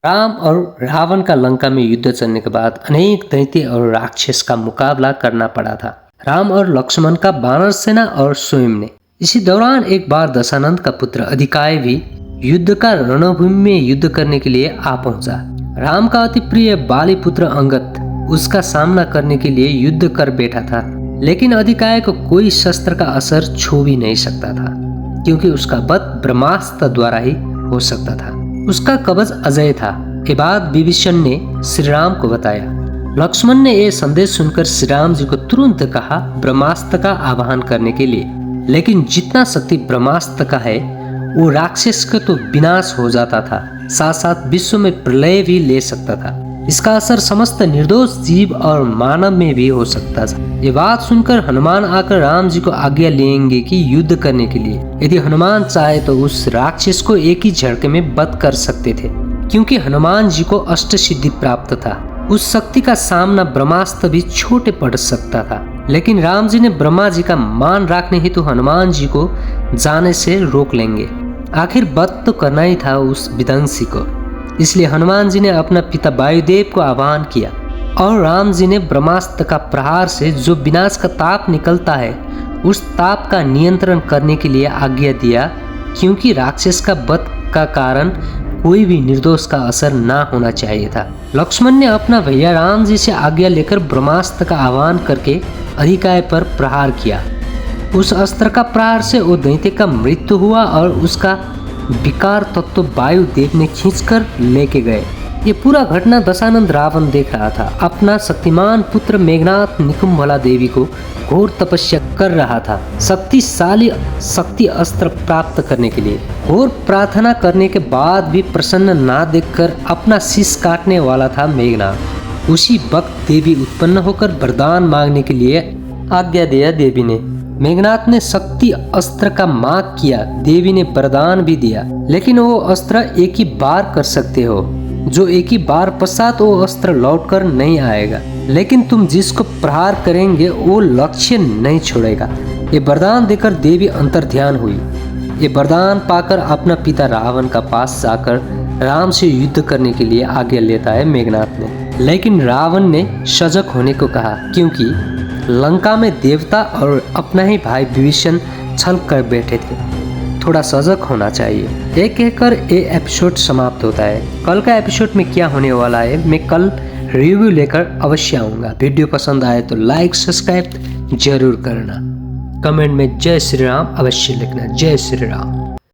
राम और रावण का लंका में युद्ध चलने के बाद अनेक दैत्य और राक्षस का मुकाबला करना पड़ा था। राम और लक्ष्मण का वानर सेना और स्वयं ने। इसी दौरान एक बार दशानंद का पुत्र अधिकाय भी युद्ध का रणभूमि में युद्ध करने के लिए आ पहुंचा। राम का अति प्रिय बाली पुत्र अंगद उसका सामना करने के लिए युद्ध कर बैठा था, लेकिन अधिकाय को कोई शस्त्र का असर छू भी नहीं सकता था, क्योंकि उसका वध ब्रह्मास्त्र द्वारा ही हो सकता था। उसका कवच अजय था। ये बात विभीषण ने श्री राम को बताया। लक्ष्मण ने यह संदेश सुनकर श्री राम जी को तुरंत कहा ब्रह्मास्त्र का आवाहन करने के लिए, लेकिन जितना शक्ति ब्रह्मास्त्र का है वो राक्षस का तो विनाश हो जाता था, साथ साथ विश्व में प्रलय भी ले सकता था। इसका असर समस्त निर्दोष जीव और मानव में भी हो सकता था। ये बात सुनकर हनुमान आकर राम जी को आज्ञा लेंगे कि युद्ध करने के लिए। यदि हनुमान चाहे तो उस राक्षस को एक ही झटके में वध कर सकते थे, क्योंकि हनुमान जी को अष्ट सिद्धि प्राप्त था। उस शक्ति का सामना ब्रह्मास्त्र भी छोटे पड़ सकता था, लेकिन राम जी ने ब्रह्मा जी का मान रखने हेतु हनुमान जी को जाने से रोक लेंगे। आखिर वध तो करना ही था उस विध्वंसी को, इसलिए हनुमान जी ने अपना पिता वायुदेव को आह्वान किया और राम जी ने ब्रह्मास्त्र का प्रहार से जो विनाश का ताप निकलता है उस ताप का नियंत्रण करने के लिए आज्ञा दिया, क्योंकि राक्षस का वध का कारण कोई भी निर्दोष का असर ना होना चाहिए था। लक्ष्मण ने अपना भैया राम जी से आज्ञा लेकर ब्रह्मास्त्र का आह्वान करके अधिकाय पर प्रहार किया। उस अस्त्र का प्रहार से वो दैत्य का मृत्यु हुआ और उसका विकार तत्व वायुदेव ने खींचकर लेके गए। ये पूरा घटना दशानंद रावण देख रहा था। अपना शक्तिमान पुत्र मेघनाथ निकुंभला देवी को घोर तपस्या कर रहा था, शक्तिशाली शक्ति अस्त्र प्राप्त करने के लिए। घोर प्रार्थना करने के बाद भी प्रसन्न ना देखकर अपना शीश काटने वाला था मेघनाथ। उसी वक्त देवी उत्पन्न होकर वरदान मांगने के लिए आज्ञा दिया। देवी ने मेघनाथ ने शक्ति अस्त्र का मांग किया। देवी ने वरदान भी दिया, लेकिन वो अस्त्र एक ही बार कर सकते हो, जो एक ही बार पश्चात वो अस्त्र लौटकर नहीं आएगा, लेकिन तुम जिसको प्रहार करेंगे वो लक्ष्य नहीं छोड़ेगा। ये वरदान देकर देवी अंतर्ध्यान हुई। ये वरदान पाकर अपना पिता रावण का पास जाकर राम से युद्ध करने के लिए आज्ञा लेता है मेघनाथ ने, लेकिन रावण ने सजग होने को कहा, क्योंकि लंका में देवता और अपना ही भाई विभीषण छल कर बैठे थे। थोड़ा सजग होना चाहिए। एक एक कर ये एपिसोड समाप्त होता है। कल का एपिसोड में क्या होने वाला है मैं कल रिव्यू लेकर अवश्य आऊँगा। वीडियो पसंद आए तो लाइक सब्सक्राइब जरूर करना। कमेंट में जय श्री राम अवश्य लिखना। जय श्री राम।